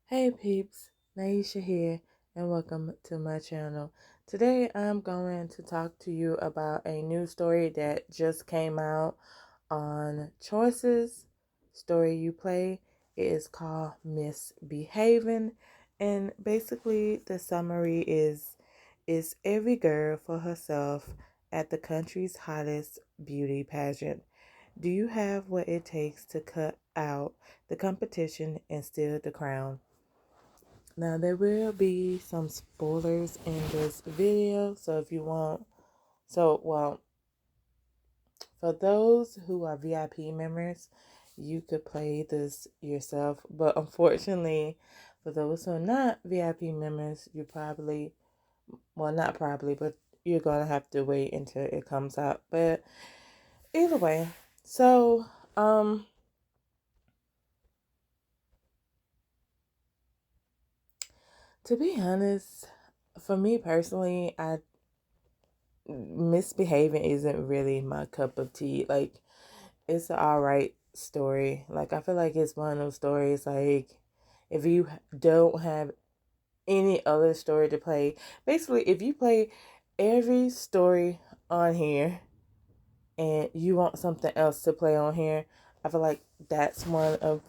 Hey peeps, Naisha here, and welcome to my channel. Today I'm going to talk to you about a new story that just came out on Choices Story You Play. It is called Miss Behavin, and basically the summary is every girl for herself at the country's hottest beauty pageant. Do you have what it takes to cut out the competition and steal the crown? Now, there will be some spoilers in this video, so if you want, for those who are VIP members, you could play this yourself, but unfortunately, for those who are not VIP members, not probably, but you're gonna have to wait until it comes out. But either way, so, to be honest, for me personally, I misbehaving isn't really my cup of tea. Like, it's an alright story. Like, I feel like it's one of those stories, like, if you don't have any other story to play, basically, if you play every story on here and you want something else to play on here, I feel like that's one of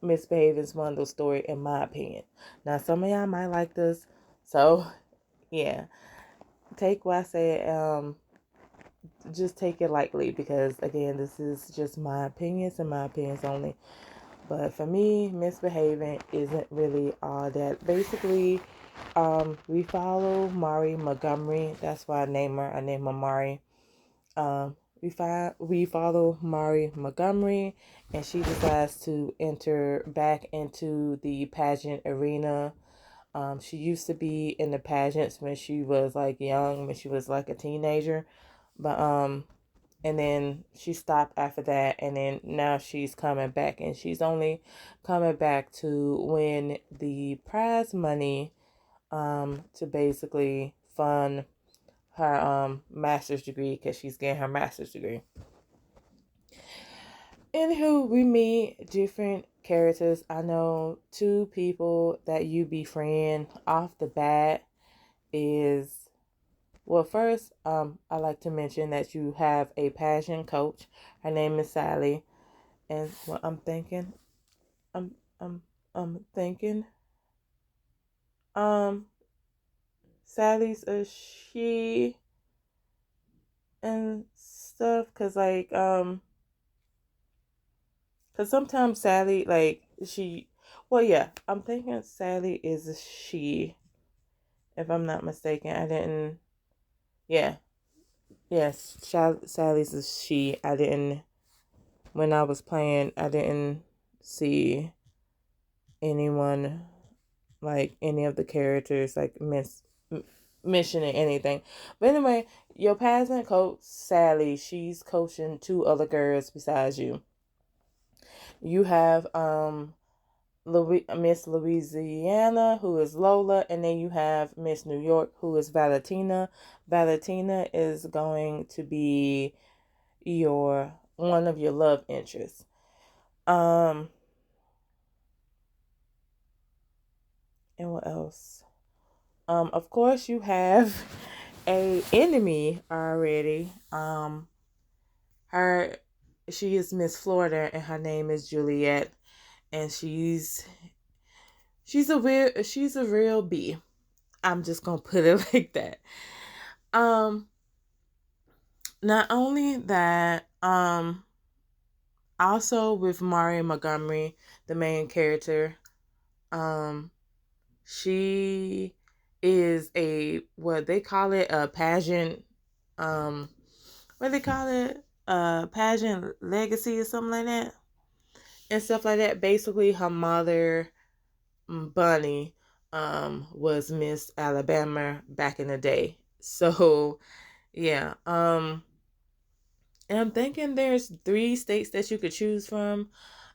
Misbehaving's one of those stories, in my opinion. Now, some of y'all might like this, so yeah, take what I say, just take it lightly, because again, this is just my opinions and my opinions only. But for me, Misbehaving isn't really all that. Basically, we follow Mari Montgomery. That's why I name her. I name her Mari. We follow Mari Montgomery, and she decides to enter back into the pageant arena. She used to be in the pageants when she was like young, when she was like a teenager, but and then she stopped after that, and then now she's coming back, and she's only coming back to win the prize money, to basically fund her master's degree, because she's getting her master's degree. Anywho, we meet different characters. I know two people that you befriend off the bat is, well, first, I like to mention that you have a pageant coach. Her name is Sally, and what I'm, I'm, I'm thinking, um, Sally's a she and stuff, cause sometimes Sally, like, well, yeah, I'm thinking Sally is a she, if I'm not mistaken. I didn't, yeah, yes, Sally's a she. I didn't, when I was playing, I didn't see anyone, like any of the characters, like mentioning anything. But anyway, your pageant coach, Sally, she's coaching two other girls besides you. You have Miss Louisiana, who is Lola, and then you have Miss New York, who is Valentina. Valentina is going to be your one of your love interests. And what else? Of course, you have a enemy already. Her she is Miss Florida, and her name is Juliet, and she's a real B. I'm just gonna put it like that. Um, Not only that, also with Mari Montgomery, the main character, um, she is what they call it, a pageant, what they call it, a pageant legacy or something like that, and stuff like that. Basically, her mother, Bunny, was Miss Alabama back in the day. So yeah, and I'm thinking there's 3 states that you could choose from.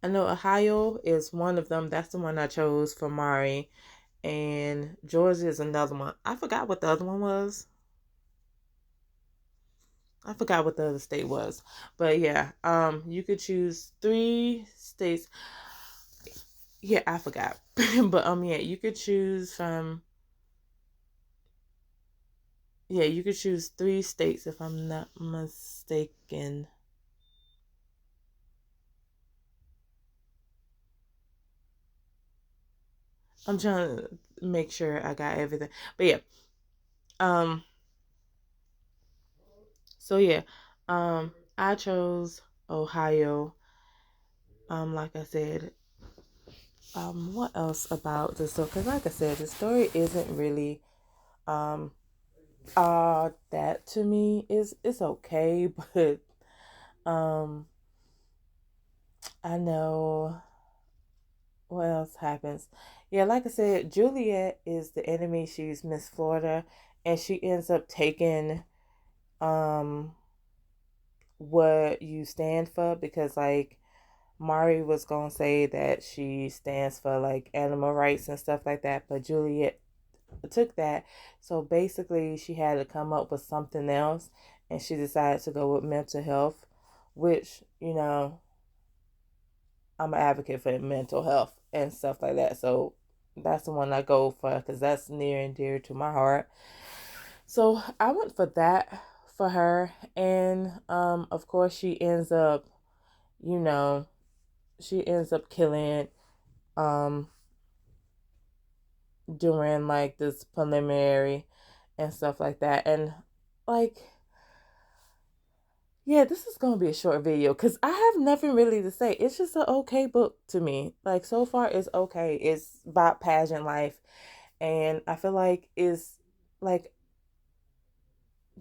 I know Ohio is one of them. That's the one I chose for Mari. And Georgia is another one. I forgot what the other one was. I forgot what the other state was. But yeah, you could choose 3 states. Yeah, I forgot. But yeah, you could choose from yeah, you could choose 3 states if I'm not mistaken. I'm trying to make sure I got everything. But yeah, um so yeah, I chose Ohio. Like I said, what else about the story? Because like I said, the story isn't really um that to me. It's okay, but um I know what else happens. Yeah, like I said, Juliet is the enemy. She's Miss Florida, and she ends up taking um what you stand for, because like Mari was gonna say that she stands for like animal rights and stuff like that, but Juliet took that. So basically, she had to come up with something else, and she decided to go with mental health, which, I'm an advocate for mental health and stuff like that. So that's the one I go for because that's near and dear to my heart. So I went for that for her, and of course, you know, she ends up killing um during like this preliminary and stuff like that. And like, yeah, this is gonna be a short video because I have nothing really to say. It's just an okay book to me. Like so far, it's okay. It's about pageant life, and I feel like it's like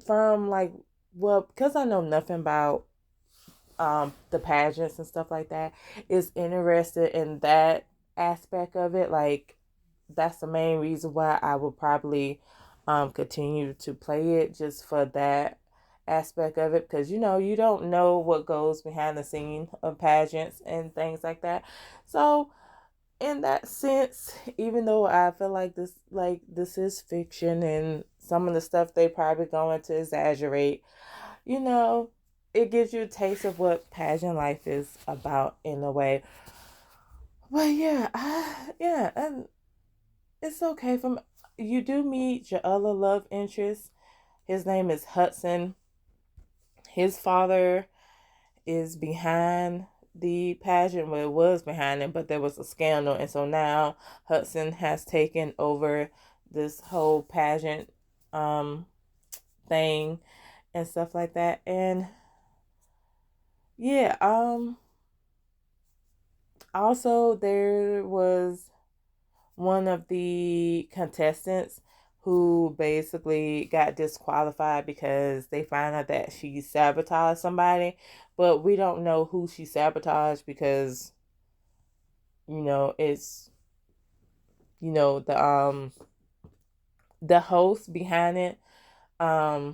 from like, well, because I know nothing about the pageants and stuff like that, is interested in that aspect of it. Like that's the main reason why I would probably continue to play it, just for that aspect of it, because you don't know what goes behind the scene of pageants and things like that. So in that sense, even though I feel like this is fiction and some of the stuff they probably going to exaggerate, you know, it gives you a taste of what pageant life is about in a way. But yeah, yeah, and it's okay. From you do meet your other love interest. His name is Hudson. His father is behind the pageant. Well, it was behind it, but there was a scandal, and so now Hudson has taken over this whole pageant um thing and stuff like that. And yeah, also there was one of the contestants who basically got disqualified because they found out that she sabotaged somebody, but we don't know who she sabotaged because it's the host behind it. I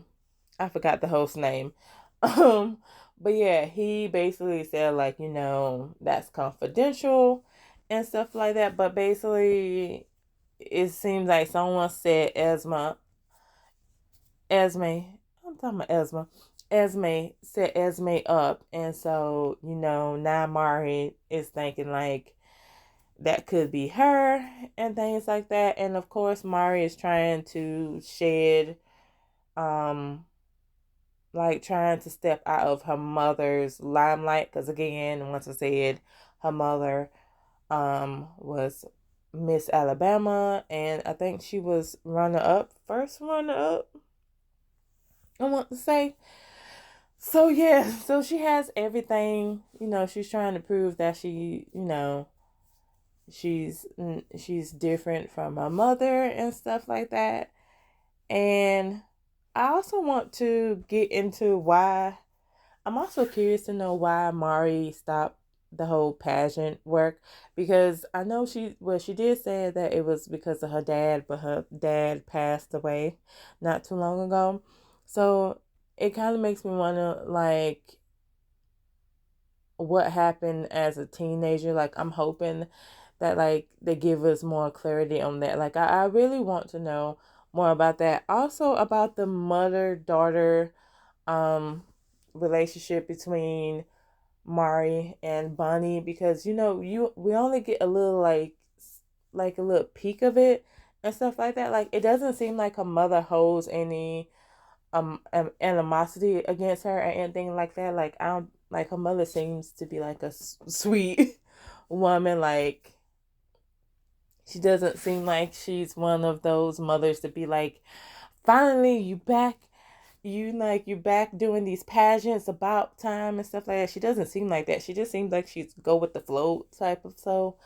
forgot the host name. um but yeah, he basically said like, that's confidential and stuff like that, but basically it seems like someone said Esme, I'm talking about Esme set Esme up, and so now Mari is thinking like that could be her and things like that. And of course, Mari is trying to shed, um, like trying to step out of her mother's limelight, because again, once I said, her mother was Miss Alabama, and I think she was first runner up, I want to say. So yeah, so she has everything, she's trying to prove that she's different from her mother and stuff like that. And I also want to get into why. I'm also curious to know why Mari stopped the whole pageant work, because I know she did say that it was because of her dad, but her dad passed away not too long ago. So it kind of makes me wonder like what happened as a teenager. Like I'm hoping that like they give us more clarity on that. Like I really want to know more about that. Also about the mother daughter um relationship between Mari and Bunny, because we only get a little like a little peek of it and stuff like that. Like, it doesn't seem like her mother holds any animosity against her or anything like that. Like, I don't like, her mother seems to be like a sweet woman. Like, she doesn't seem like she's one of those mothers to be like, finally you back, you back doing these pageants, about time and stuff like that. She doesn't seem like that. She just seems like she's go with the flow type of. So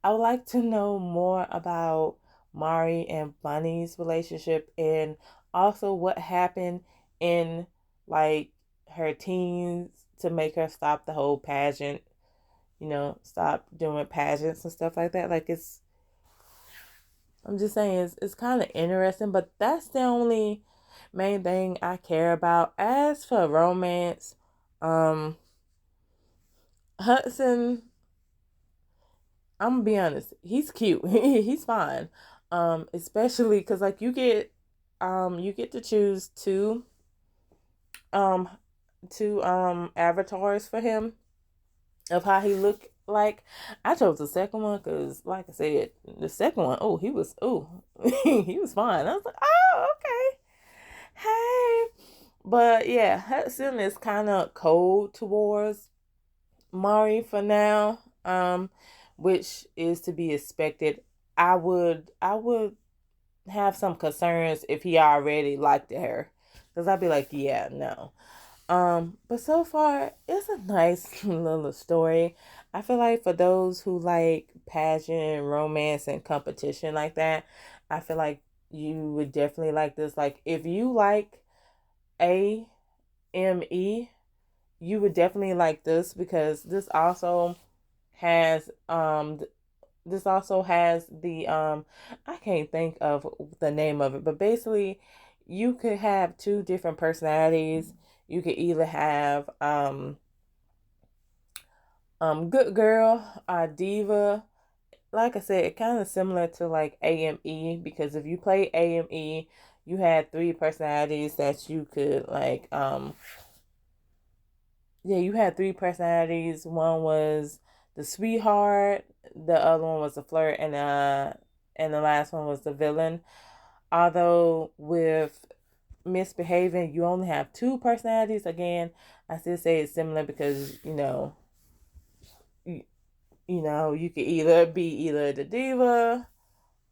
I would like to know more about Mari and Bunny's relationship, and also what happened in like her teens to make her stop the whole pageant, stop doing pageants and stuff like that. Like, I'm just saying, it's kind of interesting, but that's the only main thing I care about. As for romance, um, Hudson, I'm gonna be honest, he's cute. He's fine. Especially because, like, you get to choose um, two avatars for him of how he looked like. I chose the second one because, like I said, the second one, he was fine. I was like, oh, okay, hey. But yeah, Hudson is kind of cold towards Mari for now, which is to be expected. I would have some concerns if he already liked her, because I'd be like, yeah, no. But so far, it's a nice little story. I feel like for those who like pageant, romance, and competition like that, I feel like you would definitely like this. Like, if you like AME, you would definitely like this, because has this also has the I can't think of the name of it, but basically you could have two different personalities. You could either have good girl, diva. Like I said, it kind of similar to like AME, because if you play AME, you had three personalities that you could like yeah, you had three personalities. One was the sweetheart, the other one was the flirt, and the last one was the villain. Although with Misbehaving, you only have two personalities. Again, I still say it's similar because you, you could either be either the diva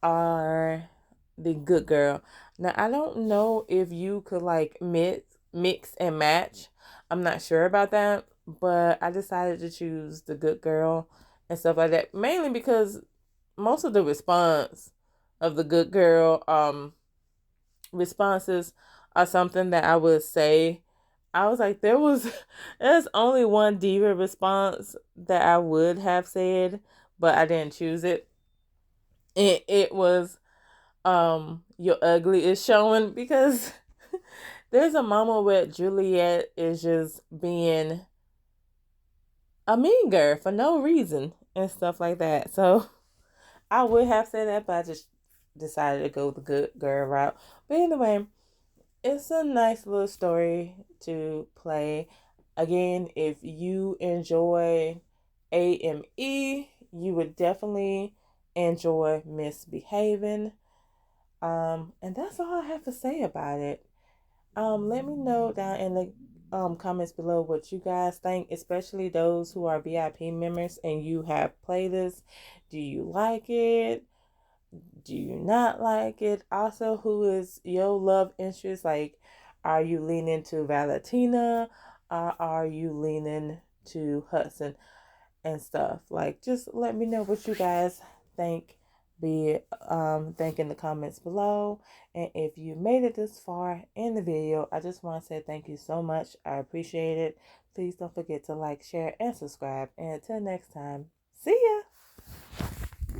or the good girl. Now, I don't know if you could like mix and match. I'm not sure about that, but I decided to choose the good girl and stuff like that, mainly because most of the response of the good girl responses are something that I would say. I was like, there's only one diva response that I would have said, but I didn't choose it. It was your ugly is showing, because there's a moment where Juliet is just being a mean girl for no reason and stuff like that. So I would have said that, but I just decided to go the good girl route. But anyway, it's a nice little story to play. Again, if you enjoy AME, you would definitely enjoy Misbehaving. And that's all I have to say about it. Let me know down in the comments below what you guys think, especially those who are VIP members and you have played this. Do you like it? Do you not like it? Also, who is your love interest? Like, are you leaning to Valentina, or are you leaning to Hudson and stuff? Like, just let me know what you guys think. Think in the comments below. And if you made it this far in the video, I just want to say thank you so much. I appreciate it. Please don't forget to like, share, and subscribe. And until next time, see ya.